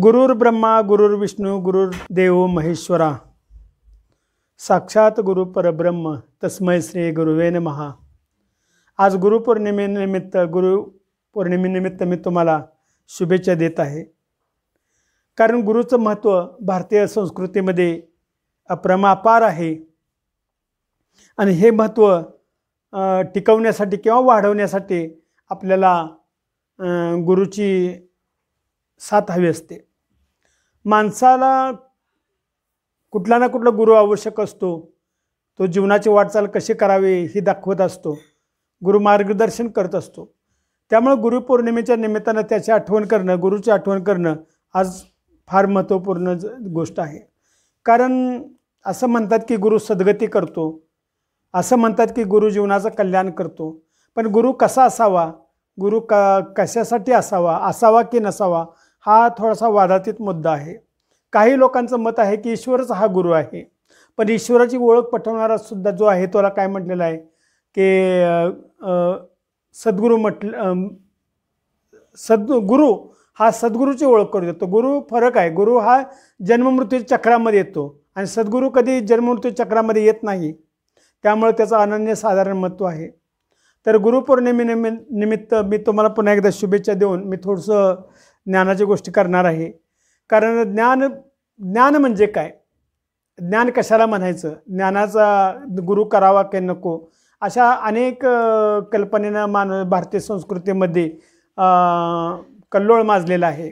गुरुर्ब्रह्मा गुरुर्विष्णू गुरुर्देव महेश्वरा साक्षात गुरु परब्रह्म तस्मै श्री गुरुवे नमः। आज गुरुपौर्णिमेनिमित्त मी तुम्हाला शुभेच्छा देत आहे। कारण गुरुचं महत्त्व भारतीय संस्कृतीमध्ये अपार आहे आणि हे महत्त्व टिकवण्यासाठी किंवा वाढवण्यासाठी आपल्याला गुरुची साथ हवी असते। माणसाला कुठला ना कुठला गुरु आवश्यक असतो। तो जीवनाची वाटचाल कशी करावी ही दाखवत असतो, गुरु मार्गदर्शन करत असतो। त्यामुळे गुरुपौर्णिमेच्या निमित्तानं त्याची आठवण करणं, गुरुची आठवण करणं आज फार महत्त्वपूर्ण गोष्ट आहे। कारण असं म्हणतात की गुरु सद्गती करतो, असं म्हणतात की गुरु जीवनाचं कल्याण करतो। पण गुरु कसा असावा, गुरु कशासाठी असावा की नसावा हा थोडासा वादातीत मुद्दा आहे। काही लोकांचं मत आहे की ईश्वरच हा गुरु आहे, पण ईश्वराची ओळख पटवणारा सुद्धा जो आहे त्याला काय म्हटलेलं आहे की सद्गुरू गुरु हा सद्गुरूची ओळख करू देतो। गुरु फरक आहे। गुरु हा जन्ममृत्यू चक्रामध्ये येतो आणि सद्गुरू कधी जन्ममृत्यू चक्रामध्ये येत नाही। त्यामुळे त्याचं अनन्यसाधारण महत्त्व आहे। तर गुरुपौर्णिमेनिमित्त मी तुम्हाला पुन्हा एकदा शुभेच्छा देऊन मी थोडंसं ज्ञानाची गोष्टी करणार आहे। कारण ज्ञान म्हणजे काय, ज्ञान कशाला म्हणायचं, ज्ञानाचा गुरु करावा की नको, अशा अनेक कल्पनेनं भारतीय संस्कृतीमध्ये कल्लोळ माजलेला आहे।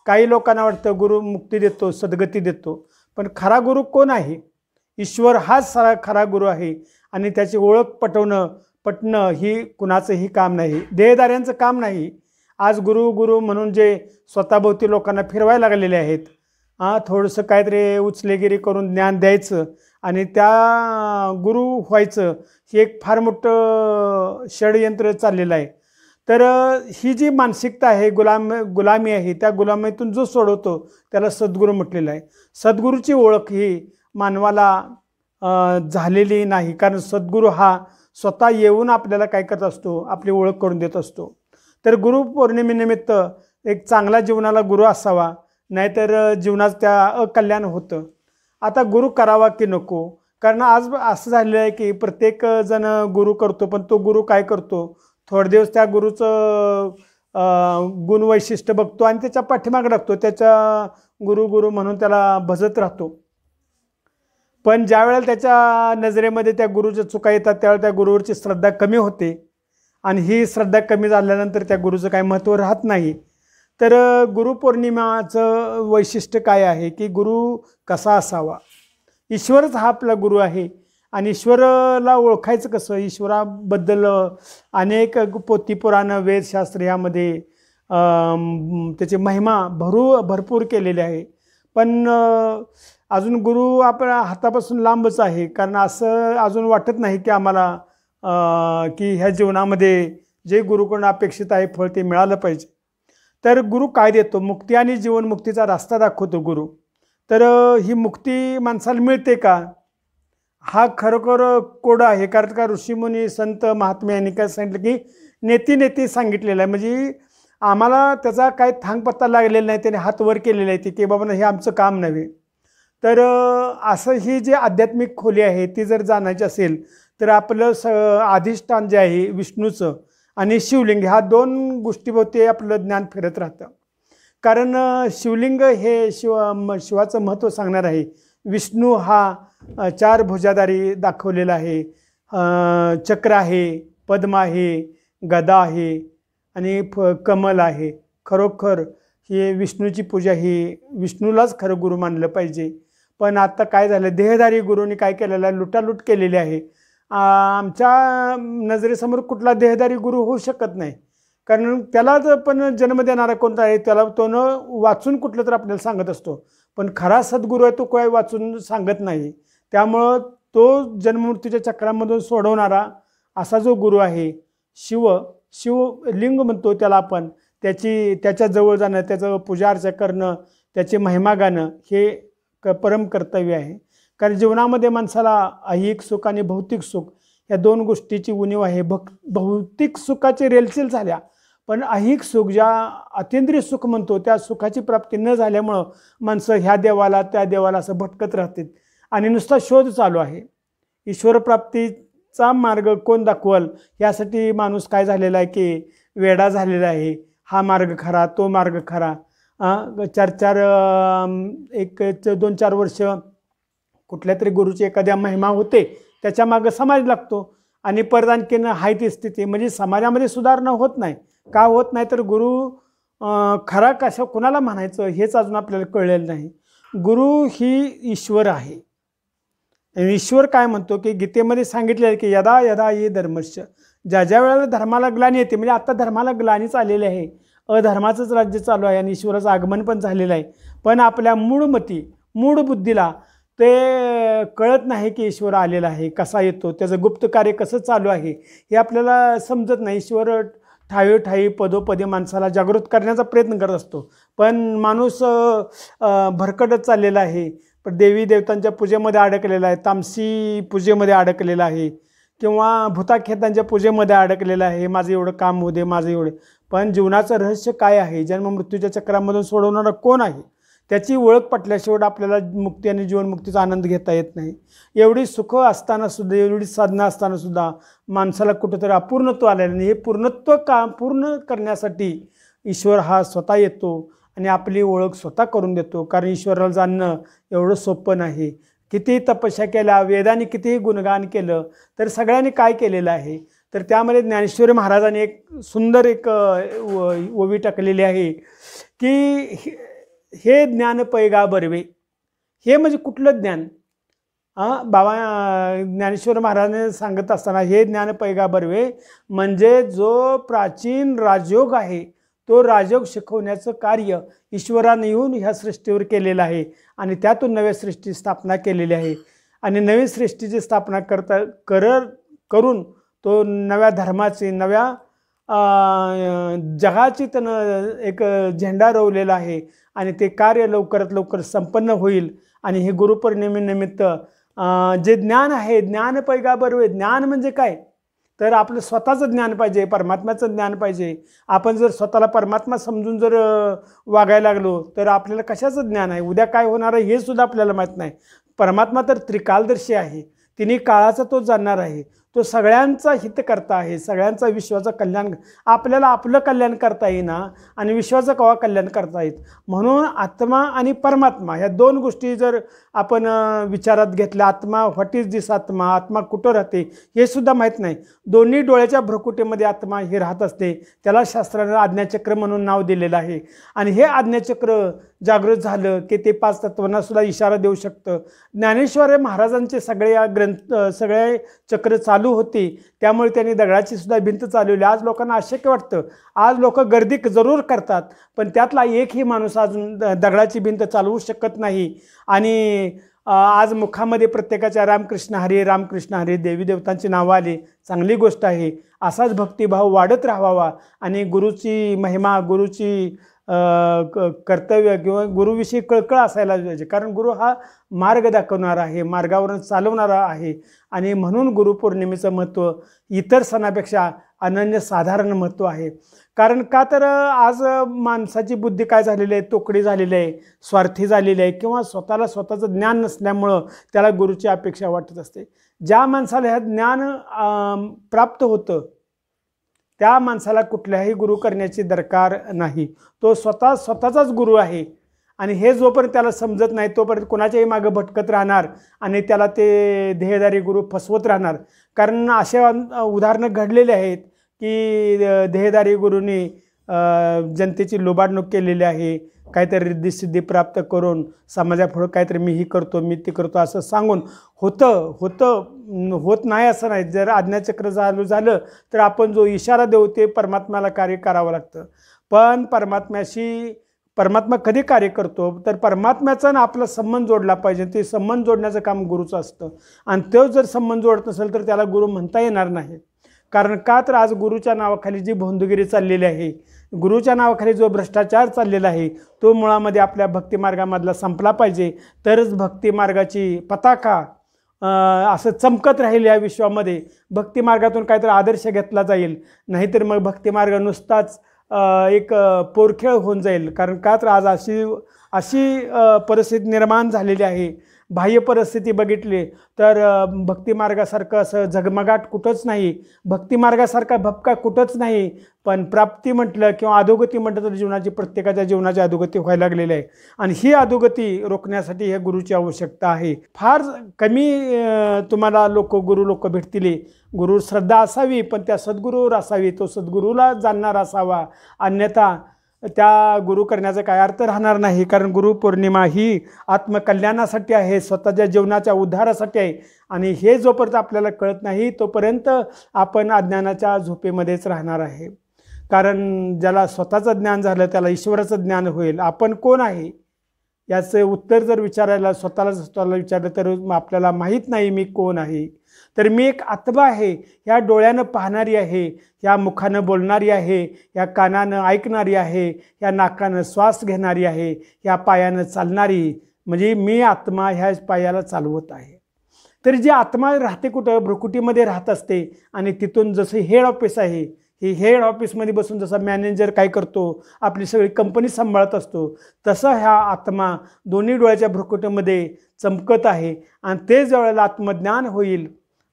काही लोकांना वाटतं गुरु मुक्ती देतो, सद्गती देतो, पण खरा गुरु कोण आहे? ईश्वर हाच खरा गुरु आहे आणि त्याची ओळख पटणं ही कुणाचंही काम नाही, देहधाऱ्यांचं काम नाही। आज गुरु म्हणून जे स्वतःभोवती लोकांना फिरवायला लागलेले आहेत, थोडंसं काहीतरी उचलेगिरी करून ज्ञान द्यायचं आणि त्या गुरु व्हायचं, हे एक फार मोठं षडयंत्र चाललेलं आहे। तर ही जी मानसिकता आहे, गुलामी आहे, त्या गुलामीतून जो सोडवतो त्याला सद्गुरू म्हटलेलं आहे। सद्गुरूची ओळख ही मानवाला झालेली नाही, कारण सद्गुरू हा स्वतः येऊन आपल्याला काय करत असतो, आपली ओळख करून देत असतो। तर गुरुपौर्णिमेनिमित्त एक चांगला जीवनाला गुरु असावा, नाहीतर जीवनात त्या अकल्याण होतं। आता गुरु करावा की नको, कारण आज असं झालेलं आहे की प्रत्येक जण गुरु करतो, पण तो गुरु काय करतो, थोडे दिवस त्या गुरुचं गुणवैशिष्ट्य बघतो आणि त्याच्या पाठीमागे लागतो, त्याच्या गुरु म्हणून त्याला भजत राहतो। पण ज्या वेळेला त्याच्या नजरेमध्ये त्या गुरुच्या चुका येतात त्यावेळेला त्या गुरुवरची श्रद्धा कमी होते आणि ही श्रद्धा कमी झाल्यानंतर त्या गुरुचं काही महत्त्व राहत नाही। तर गुरुपौर्णिमेचं वैशिष्ट्य काय आहे की गुरु कसा असावा? ईश्वरच हा आपला गुरु आहे आणि ईश्वराला ओळखायचं कसं? ईश्वराबद्दल अनेक पोथी पुराणं वेदशास्त्र यामध्ये त्याची महिमा भरपूर केलेली आहे। पण अजून गुरु आपल्या हातापासून लांबच आहे, कारण असं अजून वाटत नाही की आम्हाला की ह्या जीवनामध्ये जे गुरुकडून अपेक्षित आहे फळ ते मिळालं पाहिजे। तर गुरु काय देतो? मुक्ती आणि जीवनमुक्तीचा रस्ता दाखवतो गुरु। तर ही मुक्ती माणसाला मिळते का? हा खरोखर कोड आहे। कारण का ऋषीमुनी संत महात्मे यांनी काय सांगितलं की नेती सांगितलेलं आहे, म्हणजे आम्हाला त्याचा काय थांगपत्ता लागलेला नाही, त्याने हात वर केलेला आहे की बाबा हे आमचं काम नव्हे। तर असं ही जी आध्यात्मिक खोली आहे ती जर जाणायची असेल तर आपलं अधिष्ठान जे आहे विष्णूचं आणि शिवलिंग, ह्या दोन गोष्टीभोवती आपलं ज्ञान फिरत राहतं। कारण शिवलिंग हे शिवाचं महत्त्व सांगणार आहे। विष्णू हा 4 भुजाधारी दाखवलेला आहे, चक्र आहे, पद्म आहे, गदा आहे आणि कमल आहे। खरोखर हे विष्णूची पूजा ही विष्णूलाच खरं गुरु मानलं पाहिजे। पण आता काय झालं, देहधारी गुरुंनी काय केलेलं आहे, लुटालूट केलेली आहे। आमच्या नजरेसमोर कुठला देहधारी गुरु होऊ शकत नाही, कारण त्याला पण जन्म देणारा कोणता आहे त्याला तो न वाचून कुठलं तर आपल्याला सांगत असतो, पण खरा सद्गुरू आहे तो काय वाचून सांगत नाही। त्यामुळं तो जन्ममृत्यूच्या चक्रामधून सोडवणारा असा जो गुरु आहे, शिवलिंग म्हणतो त्याला आपण, त्याच्या जवळ जाणं, त्याचं पूजा अर्चा करणं, त्याची महिमा गाणं हे परम कर्तव्य आहे। कारण जीवनामध्ये माणसाला ऐहिक सुख आणि भौतिक सुख या दोन गोष्टीची उणीव आहे। भौतिक सुखाची रेलचेल झाल्या, पण ऐहिक सुख, ज्या अतींद्रिय सुख म्हणतो, त्या सुखाची प्राप्ती न झाल्यामुळं माणसं ह्या देवाला त्या देवाला असं भटकत राहतात आणि नुसता शोध चालू आहे. ईश्वरप्राप्तीचा मार्ग कोण दाखवल यासाठी माणूस काय झालेला आहे की वेडा झालेला आहे. हा मार्ग खरा, तो मार्ग खरा. 2-4 वर्ष कुठल्या तरी गुरुची एखाद्या महिमा होते, त्याच्या मागं समाज लागतो आणि परत आणखीन हाय ती स्थिती, म्हणजे समाजामध्ये सुधारणा होत नाही. का होत नाही तर गुरु खरा कशा कुणाला म्हणायचं हेच अजून आपल्याला कळलेलं नाही. गुरु ही ईश्वर आहे. ईश्वर काय म्हणतो की गीतेमध्ये सांगितले आहे की यदा यदा ये धर्मश्च, ज्या ज्या वेळेला धर्माला ग्लानी येते, म्हणजे आता धर्माला ग्लानीच आलेली आहे, अधर्माचंच राज्य चालू आहे आणि ईश्वराचं आगमन पण झालेलं आहे. पण आपल्या मूळ बुद्धीला ते कळत नाही की ईश्वर आलेला आहे, कसा येतो, त्याचं गुप्त कार्य कसं चालू आहे हे आपल्याला समजत नाही. ईश्वर ठाई पदोपदी माणसाला जागृत करण्याचा प्रयत्न करत असतो, पण माणूस भरकटत चाललेला आहे. पण देवी देवतांच्या पूजेमध्ये अडकलेला आहे, तामसी पूजेमध्ये अडकलेला आहे किंवा भूताखेतांच्या पूजेमध्ये अडकलेला आहे. माझं एवढं काम होऊ दे, माझं एवढं. पण जीवनाचं रहस्य काय आहे, जन्ममृत्यूच्या चक्रामधून सोडवणारा कोण आहे, त्याची ओळख पटल्याशिवाय आपल्याला मुक्ती आणि जीवनमुक्तीचा आनंद घेता येत नाही. एवढी सुख असतानासुद्धा, एवढी साधना असतानासुद्धा माणसाला कुठंतरी अपूर्णत्व आलेलं नाही. हे पूर्णत्व पूर्ण करण्यासाठी ईश्वर हा स्वतः येतो आणि आपली ओळख स्वतः करून देतो. कारण ईश्वराला जाणणं एवढं सोपं नाही. कितीही तपस्या केल्या, वेदाने कितीही गुणगान केलं, तर सगळ्यांनी काय केलेलं आहे, तर त्यामध्ये ज्ञानेश्वर महाराजांनी एक सुंदर ओवी टाकलेली आहे की हे ज्ञान पैगा बर्वे. हे म्हणजे कुठलं ज्ञान? बाबा ज्ञानेश्वर महाराजांनी सांगत असताना हे ज्ञान पैगा बर्वे म्हणजे जो प्राचीन राजयोग आहे, तो राजयोग शिकवण्याचं कार्य ईश्वराने येऊन ह्या सृष्टीवर केलेलं आहे आणि त्यातून नव्या सृष्टी स्थापना केलेली आहे. आणि नवीन सृष्टीची स्थापना करून तो नव्या धर्माची, नव्या जगाची त्यानं एक झेंडा रोवलेला आहे आणि ते कार्य लवकरात लवकर संपन्न होईल. आणि हे गुरुपौर्णिमेनिमित्त जे ज्ञान आहे, ज्ञान पैगा बर्वे. ज्ञान म्हणजे काय, तर आपलं स्वतःचं ज्ञान पाहिजे, परमात्म्याचं ज्ञान पाहिजे. आपण जर स्वतःला परमात्मा समजून जर वागायला लागलो तर आपल्याला कशाचं ज्ञान आहे, उद्या काय होणार आहे हे सुद्धा आपल्याला माहीत नाही. परमात्मा तर त्रिकालदर्शी आहे, तिने काळाचा तो जाणणार आहे, तो सगळ्यांचा हित करता आहे, सगळ्यांचा विश्वाचं कल्याण. आपल्याला आपलं कल्याण करता येईना आणि विश्वाचं केव्हा कल्याण करता येत. म्हणून आत्मा आणि परमात्मा ह्या दोन गोष्टी जर आपण विचारात घेतल्या, आत्मा व्हॉट इज दिस आत्मा, आत्मा कुठं राहते हे सुद्धा माहीत नाही. दोन्ही डोळ्याच्या भ्रकुटीमध्ये आत्मा हे राहत असते, त्याला शास्त्रानं आज्ञाचक्र म्हणून नाव दिलेलं आहे. आणि हे आज्ञाचक्र जागृत झालं की ते 5 तत्वांना सुद्धा इशारा देऊ शकतं. ज्ञानेश्वर महाराजांचे सगळे चक्र चालू होती, त्यामुळे त्यांनी दगडाची सुद्धा भिंत चालवली. आज लोकांना अशक्य वाटतं, आज लोक गर्दी जरूर करतात, पण त्यातला एकही माणूस अजून दगडाची भिंत चालवू शकत नाही. आणि आज मुखामध्ये प्रत्येकाच्या रामकृष्ण हरी रामकृष्ण हरी देवी देवतांची नावं आली, चांगली गोष्ट आहे. असाच भक्तिभाव वाढत राहावा आणि गुरुची महिमा, गुरुची कर्तव्य किंवा गुरुविषयी कळकळ असायला पाहिजे. कारण गुरु हा मार्ग दाखवणारा आहे, मार्गावरून चालवणारा आहे. आणि म्हणून गुरुपौर्णिमेचं महत्त्व इतर सणापेक्षा अनन्यसाधारण महत्त्व आहे. कारण का तर आज माणसाची बुद्धी काय झालेली आहे, तोकडी झालेली आहे, स्वार्थी झालेली आहे किंवा स्वतःचं ज्ञान नसल्यामुळं त्याला गुरुची अपेक्षा वाटत असते. ज्या माणसाला ह्या ज्ञान प्राप्त होतं त्या माणसाला कुठल्याही गुरु करण्याची दरकार नाही. तो स्वतःचाच गुरु आहे. आणि हे जोपर्यंत त्याला समजत नाही तोपर्यंत कोणाच्याही मागं भटकत राहणार आणि त्याला ते ध्येयधारी गुरु फसवत राहणार. कारण असे उदाहरणं घडलेले आहेत की ध्येयधारी गुरूंनी जनतेची लुबाडणूक केलेली आहे, काहीतरी रिद्धिसिद्धी प्राप्त करून समाजापुढं काहीतरी मी ही करतो, मी ती करतो असं सांगून होत नाही असं नाही. जर आज्ञाचक्र चालू झालं तर आपण जो इशारा देऊ ते परमात्म्याला कार्य करावं लागतं. पण परमात्मा कधी कार्य करतो तर परमात्म्याचा ना आपला संबंध जोडला पाहिजे. ते संबंध जोडण्याचं काम गुरुचं असतं आणि तो जर संबंध जोडत नसेल तर त्याला गुरु म्हणता येणार नाही. कारण का तर आज गुरुच्या नावाखाली जी भोंदगिरी चाललेली आहे, गुरुच्या नावाखाली जो भ्रष्टाचार चाललेला आहे तो मुळामध्ये आपल्या भक्तिमार्गामधला संपला पाहिजे. तरच भक्तिमार्गाची पताका असं चमकत राहील या विश्वामध्ये. भक्तिमार्गातून काहीतरी आदर्श घेतला जाईल, नाहीतर मग भक्तिमार्ग नुसताच एक पोरखेळ होऊन जाईल. कारण का तर आज अशी अशी परिस्थिती निर्माण झालेली आहे. बाह्य परिस्थिती बघितली तर भक्तिमार्गासारखं असं झगमगाट कुठंच नाही, भक्तिमार्गासारखा भपका कुठंच नाही. पण प्राप्ती म्हटलं किंवा अधोगती म्हटलं तर जीवनाची प्रत्येकाच्या जीवनाची अधोगती व्हायला लागलेली आहे. आणि ही अधोगती रोखण्यासाठी ह्या गुरुची आवश्यकता आहे. फार कमी तुम्हाला गुरु लोक भेटतील. गुरु श्रद्धा असावी, पण त्या सद्गुरूवर असावी, तो सद्गुरूला जाणणारा असावा. अन्यथा त्या गुरु करण्याचा काय अर्थ राहणार नाही. कारण गुरुपौर्णिमा ही आत्मकल्याणासाठी आहे, स्वतःच्या जीवनाच्या उद्धारासाठी आहे. आणि हे जोपर्यंत आपल्याला कळत नाही तोपर्यंत आपण अज्ञानाच्या झोपेमध्येच राहणार आहे. कारण ज्याला स्वतःचं ज्ञान झालं त्याला ईश्वराचं ज्ञान होईल. आपण कोण आहे याचं उत्तर जर स्वतःला विचारलं तर आपल्याला माहीत नाही मी कोण आहे. तर मी एक आत्मा आहे, ह्या डोळ्यानं पाहणारी आहे, ह्या मुखानं बोलणारी आहे, ह्या कानानं ऐकणारी आहे, ह्या नाकानं श्वास घेणारी आहे, ह्या पायानं चालणारी, म्हणजे मी आत्मा ह्या पायाला चालवत आहे. तर जी आत्मा राहते कुठं? भ्रुकुटीमध्ये राहत असते. आणि तिथून जसं हेड ऑफिस आहे, ही हेड ऑफिसमध्ये बसून जसा मॅनेजर काय करतो, आपली सगळी कंपनी सांभाळत असतो, तसं ह्या आत्मा दोन्ही डोळ्याच्या भ्रुकुटीमध्ये चमकत आहे. आणि ते ज्यावेळेला आत्मज्ञान होईल,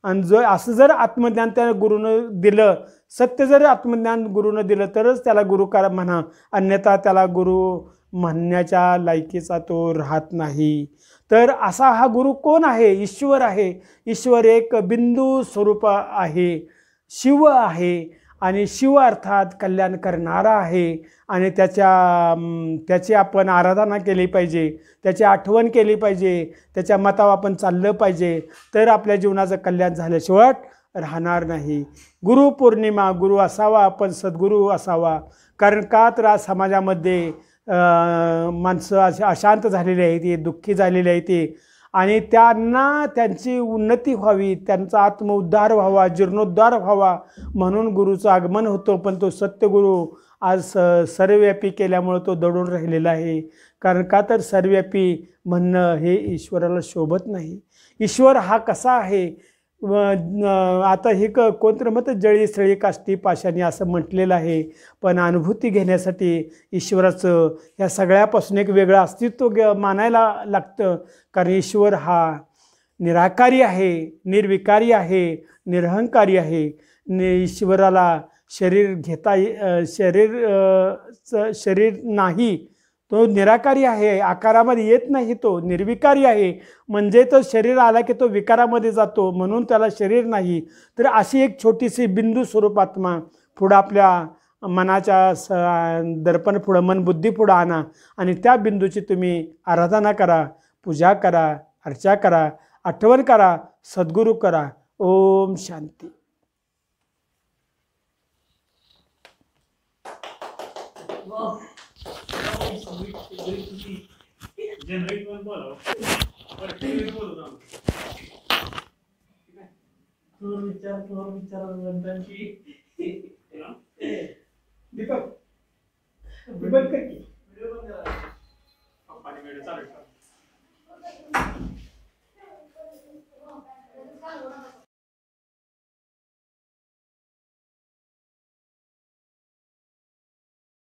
आणि असं जर आत्मज्ञान त्या गुरुनं दिलं, सत्य जर आत्मज्ञान गुरुनं दिलं तरच त्याला गुरुकार म्हणा, अन्यथा त्याला गुरु म्हणण्याच्या लायकीचा तो राहत नाही. तर असा हा गुरु कोण आहे? ईश्वर आहे. ईश्वर एक बिंदू स्वरूप आहे, शिव आहे. आणि शिव अर्थात कल्याण करणारा आहे. आणि त्याची आपण आराधना केली पाहिजे, त्याची आठवण केली पाहिजे, त्याच्या मतावर आपण चाललं पाहिजे. तर आपल्या जीवनाचं कल्याण झाल्याशिवाय राहणार नाही. गुरुपौर्णिमा, गुरु असावा, आपण सद्गुरू असावा. कारण का तर आज समाजामध्ये माणसं अशांत झालेली आहेत, ती दुःखी झालेली आहे ती. आणि त्यांना त्यांची उन्नती व्हावी, त्यांचा आत्मउद्धार व्हावा, जीर्णोद्धार व्हावा म्हणून गुरुचं आगमन होतं. पण तो सत्यगुरू आज सर्वव्यापी केल्यामुळं तो दडून राहिलेला आहे. कारण का तर सर्वव्यापी म्हणणं हे ईश्वराला शोभत नाही. ईश्वर हा कसा आहे? आता हे कोणतं मत जळी स्थळी काष्टी पाशानी असं म्हटलेलं आहे. पण अनुभूती घेण्यासाठी ईश्वराचं ह्या सगळ्यापासून एक वेगळं अस्तित्व मानायला लागतं. कारण ईश्वर हा निराकारी आहे, निर्विकारी आहे, निरहंकारी आहे. ईश्वराला शरीर नाही, तो निराकारी आहे, आकारामध्ये येत नाही, तो निर्विकारी आहे. म्हणजे तो शरीर आला की तो विकारामध्ये जातो, म्हणून त्याला शरीर नाही. तर अशी एक छोटीशी बिंदू स्वरूप आत्मा पुढं आपल्या मनाच्या दर्पण पुढं, मन बुद्धी पुढं आणा. आणि त्या बिंदूची तुम्ही आराधना करा, पूजा करा, अर्चा करा, आठवण करा, सद्गुरू करा. ओम शांती. दीपक